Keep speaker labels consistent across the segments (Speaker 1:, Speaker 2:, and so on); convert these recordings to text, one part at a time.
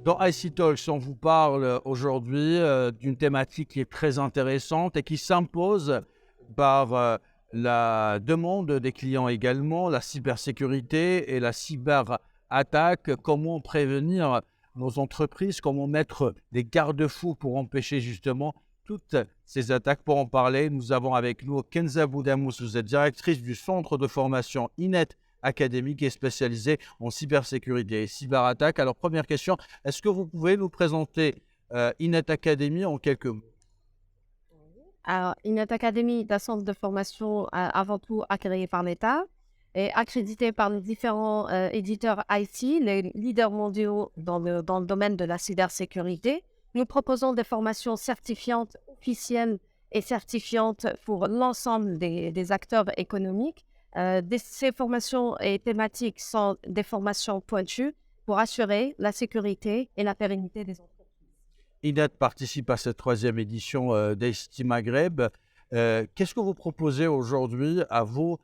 Speaker 1: Dans IC Talks, on vous parle aujourd'hui d'une thématique qui est très intéressante et qui s'impose par la demande des clients également, la cybersécurité et la cyberattaque. Comment prévenir nos entreprises, comment mettre des garde-fous pour empêcher justement toutes ces attaques. Pour en parler, nous avons avec nous Kenza Boudamous, vous êtes directrice du centre de formation INET Academy qui est spécialisée en cybersécurité et cyberattaque. Alors, première question, est-ce que vous pouvez nous présenter INET Academy en quelques mots?
Speaker 2: Alors, INET Academy est un centre de formation avant tout agréé par l'État et accrédité par les différents éditeurs IT, les leaders mondiaux dans le domaine de la cybersécurité. Nous proposons des formations certifiantes officielles et certifiantes pour l'ensemble des acteurs économiques. Ces formations et thématiques sont des formations pointues pour assurer la sécurité et la pérennité des entreprises.
Speaker 1: INET participe à cette troisième édition d'ICT Maghreb. Qu'est-ce que vous proposez aujourd'hui à vos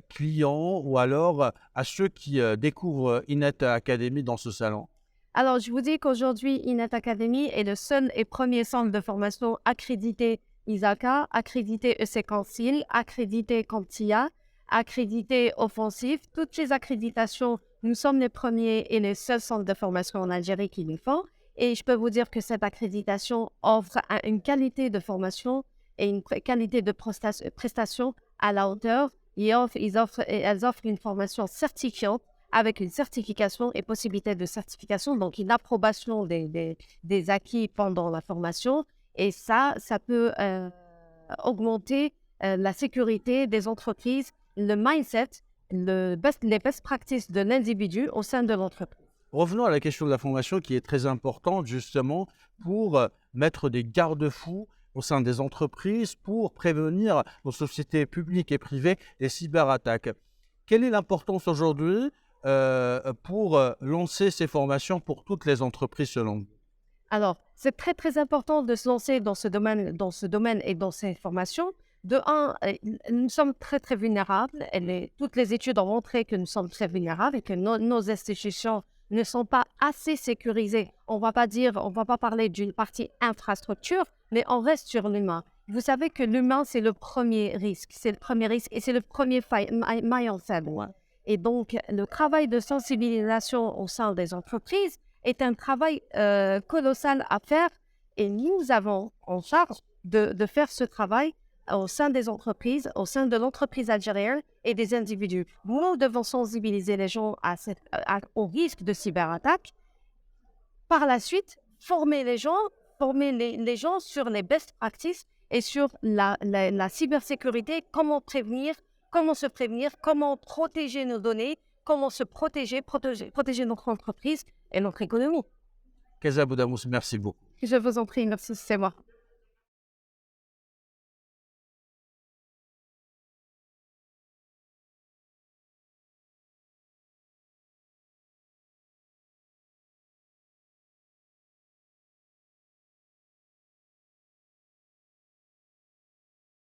Speaker 1: clients ou alors à ceux qui découvrent INET Academy dans ce salon?
Speaker 2: Alors, je vous dis qu'aujourd'hui, INET Academy est le seul et premier centre de formation accrédité ISACA, accrédité EC-Cancil, accrédité CompTIA, accrédité Offensif. Toutes les accréditations, nous sommes les premiers et les seuls centres de formation en Algérie qui le font. Et je peux vous dire que cette accréditation offre une qualité de formation et une qualité de prestation à la hauteur. Elles offrent une formation certifiante avec une certification et possibilité de certification, donc une approbation des acquis pendant la formation. Et ça peut augmenter la sécurité des entreprises, le mindset, les best practices de l'individu au sein de l'entreprise.
Speaker 1: Revenons à la question de la formation qui est très importante justement pour mettre des garde-fous au sein des entreprises pour prévenir nos sociétés publiques et privées des cyberattaques. Quelle est l'importance aujourd'hui pour lancer ces formations pour toutes les entreprises selon vous?
Speaker 2: Alors, c'est très, très important de se lancer dans ce domaine et dans ces formations. De un, nous sommes très, très vulnérables. Toutes les études ont montré que nous sommes très vulnérables et que nos institutions ne sont pas assez sécurisées. On va pas parler d'une partie infrastructure, mais on reste sur l'humain. Vous savez que l'humain, c'est le premier risque. C'est le premier risque et c'est le premier maillon faible. Et donc, le travail de sensibilisation au sein des entreprises est un travail colossal à faire et nous avons en charge de faire ce travail au sein des entreprises, au sein de l'entreprise algérienne et des individus. Nous devons sensibiliser les gens au risque de cyberattaque. Par la suite, former les gens sur les best practices et sur la cybersécurité, comment se prévenir, comment protéger nos données, comment se protéger notre entreprise et notre économie.
Speaker 1: Kenza Boudamous, merci beaucoup.
Speaker 2: Je vous en prie, merci, c'est moi.